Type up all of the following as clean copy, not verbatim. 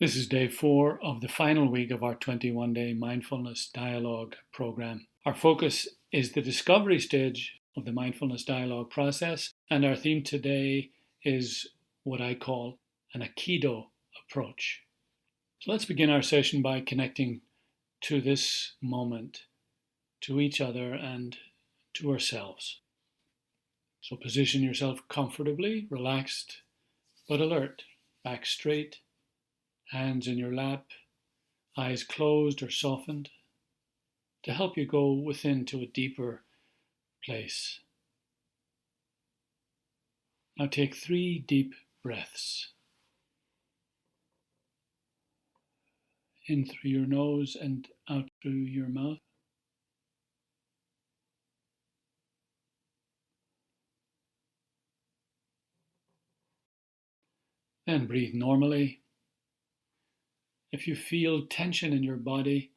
This is day 4 of the final week of our 21-day mindfulness dialogue program. Our focus is the discovery stage of the mindfulness dialogue process, and our theme today is what I call an Aikido approach. So let's begin our session by connecting to this moment, to each other and to ourselves. So position yourself comfortably, relaxed but alert, back straight, hands in your lap, eyes closed or softened, to help you go within to a deeper place. Now take 3 deep breaths. In through your nose and out through your mouth. Then breathe normally. If you feel tension in your body,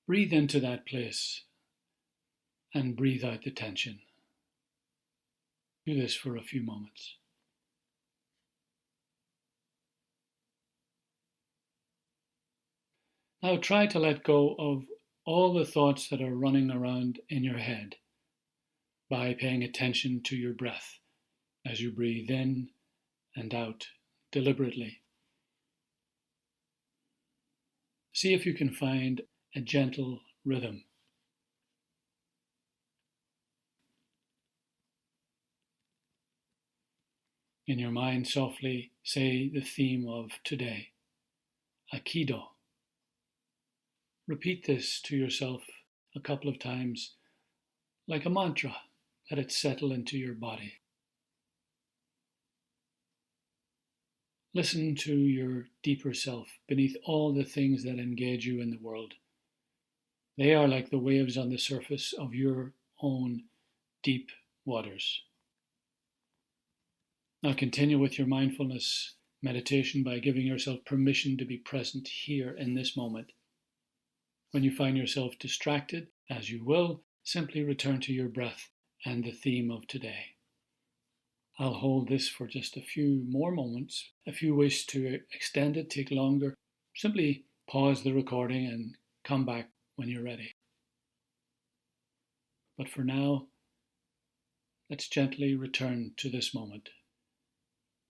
breathe into that place and breathe out the tension. Do this for a few moments. Now try to let go of all the thoughts that are running around in your head by paying attention to your breath as you breathe in and out deliberately. See if you can find a gentle rhythm. In your mind, softly say the theme of today, Aikido. Repeat this to yourself a couple of times, like a mantra. Let it settle into your body. Listen to your deeper self beneath all the things that engage you in the world. They are like the waves on the surface of your own deep waters. Now continue with your mindfulness meditation by giving yourself permission to be present here in this moment. When you find yourself distracted, as you will, simply return to your breath and the theme of today. I'll hold this for just a few more moments. If you wish to extend it, take longer, simply pause the recording and come back when you're ready. But for now, let's gently return to this moment,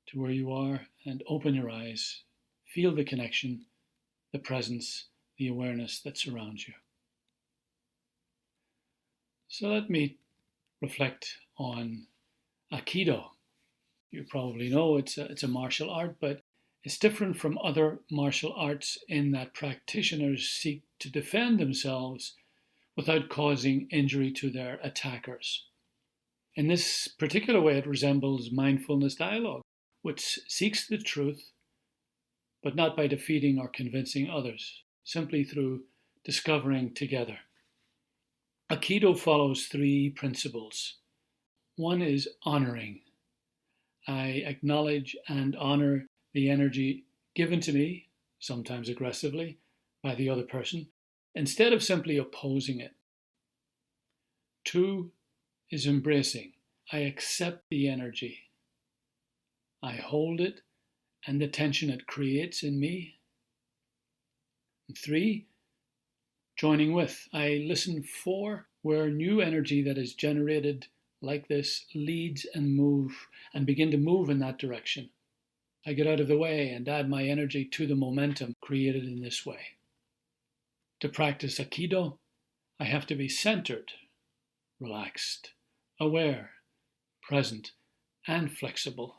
to where you are, and open your eyes. Feel the connection, the presence, the awareness that surrounds you. So let me reflect on Aikido. You probably know it's a martial art, but it's different from other martial arts in that practitioners seek to defend themselves without causing injury to their attackers. In this particular way, it resembles mindfulness dialogue, which seeks the truth, but not by defeating or convincing others, simply through discovering together. Aikido follows 3 principles. One is honoring. I acknowledge and honor the energy given to me, sometimes aggressively, by the other person, instead of simply opposing it. 2 is embracing. I accept the energy. I hold it and the tension it creates in me. And 3, joining with. I listen for where new energy that is generated like this leads and begin to move in that direction. I get out of the way and add my energy to the momentum created in this way. To practice Aikido, I have to be centered, relaxed, aware, present, and flexible.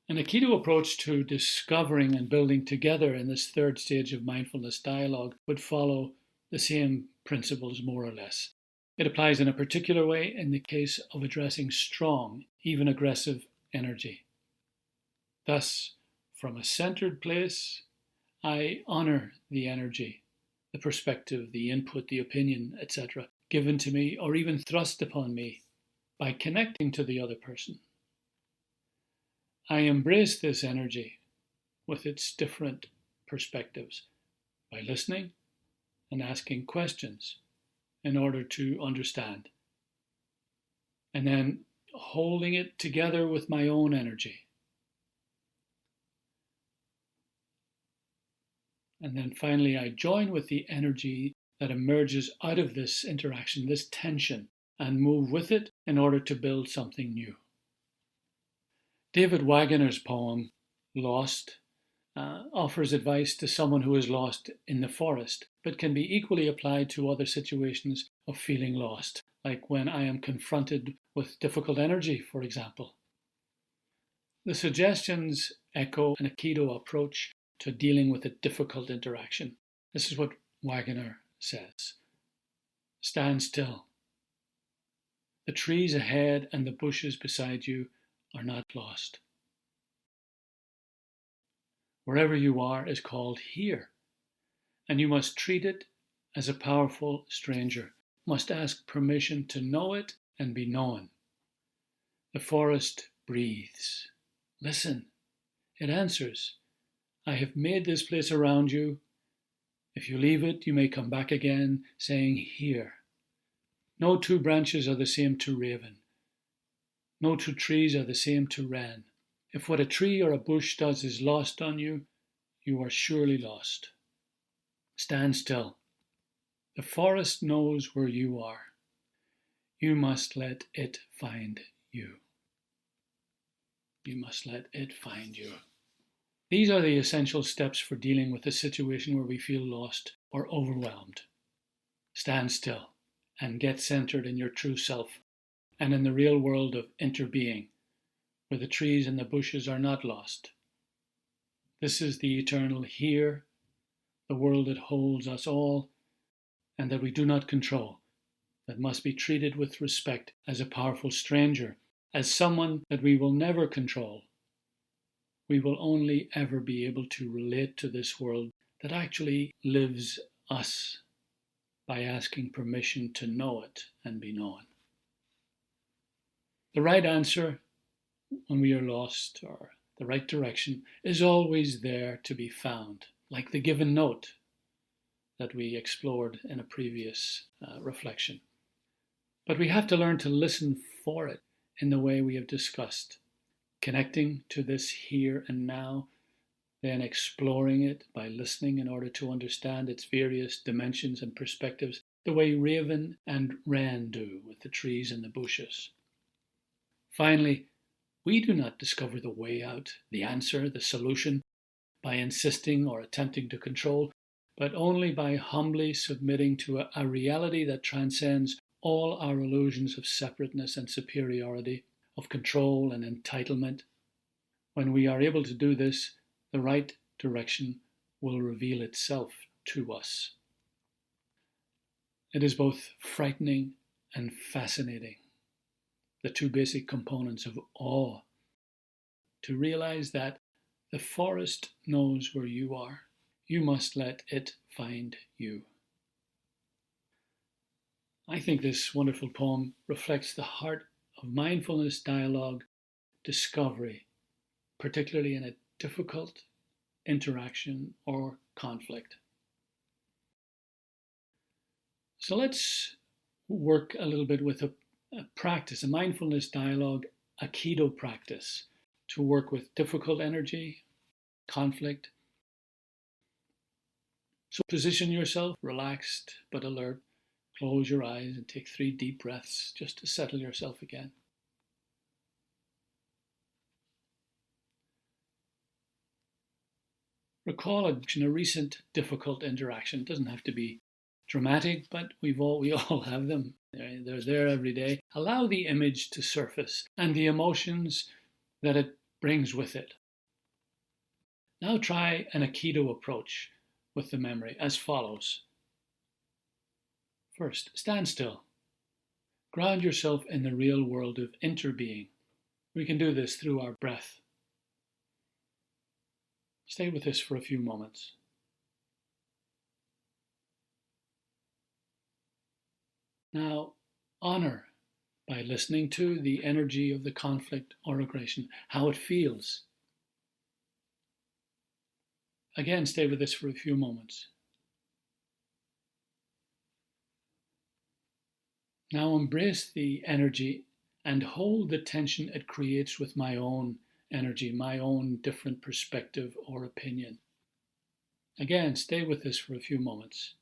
An Aikido approach to discovering and building together in this 3rd stage of mindfulness dialogue would follow the same principles more or less. It applies in a particular way in the case of addressing strong, even aggressive energy. Thus, from a centered place, I honor the energy, the perspective, the input, the opinion, etc., given to me or even thrust upon me by connecting to the other person. I embrace this energy with its different perspectives by listening and asking questions in order to understand. And then holding it together with my own energy. And then finally, I join with the energy that emerges out of this interaction, this tension, and move with it in order to build something new. David Waggoner's poem, Lost, offers advice to someone who is lost in the forest, but can be equally applied to other situations of feeling lost, like when I am confronted with difficult energy, for example. The suggestions echo an Aikido approach to dealing with a difficult interaction. This is what Waggoner says. Stand still. The trees ahead and the bushes beside you are not lost. Wherever you are is called here, and you must treat it as a powerful stranger, must ask permission to know it and be known. The forest breathes. Listen, it answers. I have made this place around you. If you leave it, you may come back again, saying, here. No two branches are the same to raven. No two trees are the same to wren. If what a tree or a bush does is lost on you, you are surely lost. Stand still. The forest knows where you are. You must let it find you. You must let it find you. These are the essential steps for dealing with a situation where we feel lost or overwhelmed. Stand still and get centered in your true self and in the real world of interbeing, where the trees and the bushes are not lost. This is the eternal here, the world that holds us all and that we do not control, that must be treated with respect as a powerful stranger, as someone that we will never control. We will only ever be able to relate to this world that actually lives us by asking permission to know it and be known. The right answer when we are lost, or the right direction, is always there to be found, like the given note that we explored in a previous reflection. But we have to learn to listen for it in the way we have discussed, connecting to this here and now, then exploring it by listening in order to understand its various dimensions and perspectives, the way raven and wren do with the trees and the bushes. Finally, we do not discover the way out, the answer, the solution, by insisting or attempting to control, but only by humbly submitting to a reality that transcends all our illusions of separateness and superiority, of control and entitlement. When we are able to do this, the right direction will reveal itself to us. It is both frightening and fascinating, the two basic components of awe, to realize that the forest knows where you are. You must let it find you. I think this wonderful poem reflects the heart of mindfulness dialogue discovery, particularly in a difficult interaction or conflict. So let's work a little bit with a practice, a mindfulness dialogue Aikido practice to work with difficult energy, conflict. So position yourself relaxed but alert. Close your eyes and take 3 deep breaths just to settle yourself again. Recall a recent difficult interaction. It doesn't have to be dramatic, but we all have them. They're there every day. Allow the image to surface and the emotions that it brings with it. Now try an Aikido approach with the memory as follows. First, stand still. Ground yourself in the real world of interbeing. We can do this through our breath. Stay with this for a few moments. Now, honor by listening to the energy of the conflict or aggression, how it feels. Again, stay with this for a few moments. Now embrace the energy and hold the tension it creates with my own energy, my own different perspective or opinion. Again, stay with this for a few moments.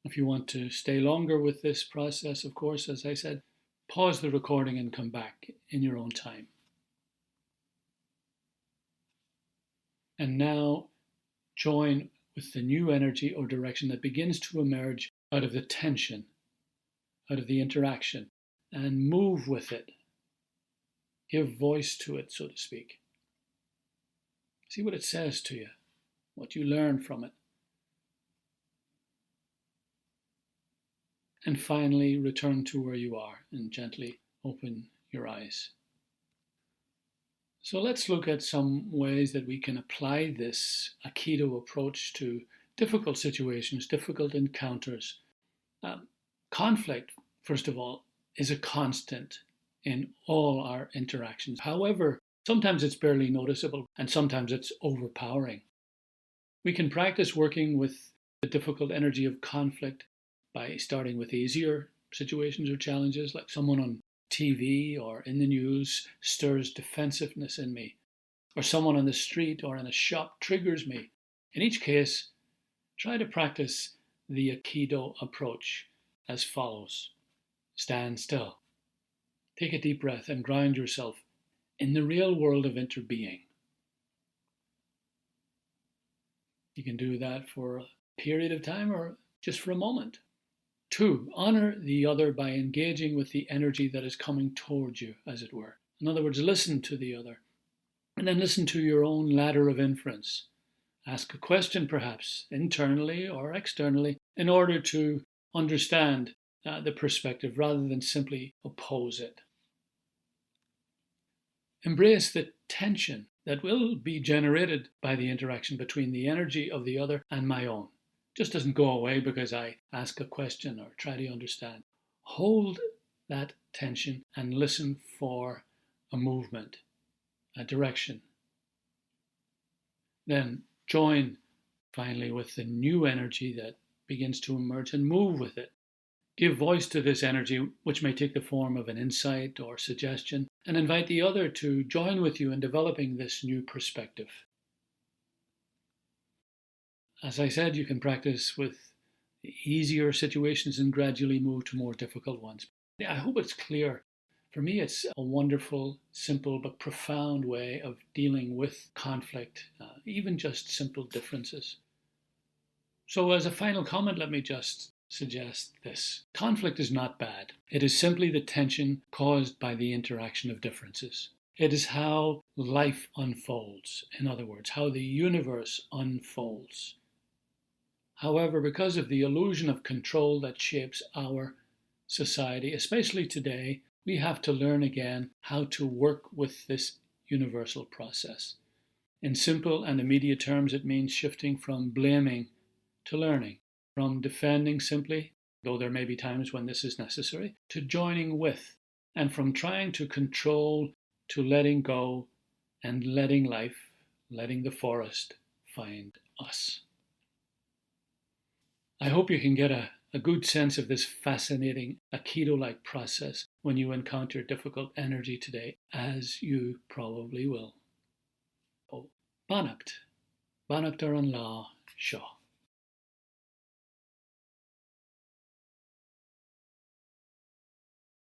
If you want to stay longer with this process, of course, as I said, pause the recording and come back in your own time. And now join with the new energy or direction that begins to emerge out of the tension, out of the interaction, and move with it. Give voice to it, so to speak. See what it says to you, what you learn from it. And finally, return to where you are and gently open your eyes. So let's look at some ways that we can apply this Aikido approach to difficult situations, difficult encounters. Conflict, first of all, is a constant in all our interactions. However, sometimes it's barely noticeable and sometimes it's overpowering. We can practice working with the difficult energy of conflict by starting with easier situations or challenges, like someone on TV or in the news stirs defensiveness in me, or someone on the street or in a shop triggers me. In each case, try to practice the Aikido approach as follows. Stand still. Take a deep breath and ground yourself in the real world of interbeing. You can do that for a period of time or just for a moment. 2, honor the other by engaging with the energy that is coming towards you, as it were. In other words, listen to the other. And then listen to your own ladder of inference. Ask a question, perhaps, internally or externally, in order to understand the perspective rather than simply oppose it. Embrace the tension that will be generated by the interaction between the energy of the other and my own. Just doesn't go away because I ask a question or try to understand. Hold that tension and listen for a movement, a direction. Then join finally with the new energy that begins to emerge and move with it. Give voice to this energy, which may take the form of an insight or suggestion, and invite the other to join with you in developing this new perspective. As I said, you can practice with easier situations and gradually move to more difficult ones. I hope it's clear. For me, it's a wonderful, simple, but profound way of dealing with conflict, even just simple differences. So as a final comment, let me just suggest this. Conflict is not bad. It is simply the tension caused by the interaction of differences. It is how life unfolds, in other words, how the universe unfolds. However, because of the illusion of control that shapes our society, especially today, we have to learn again how to work with this universal process. In simple and immediate terms, it means shifting from blaming to learning, from defending simply, though there may be times when this is necessary, to joining with, and from trying to control to letting go and letting life, letting the forest find us. I hope you can get a good sense of this fascinating Aikido-like process when you encounter difficult energy today, as you probably will. Banacht. Banacht ar an lá seo.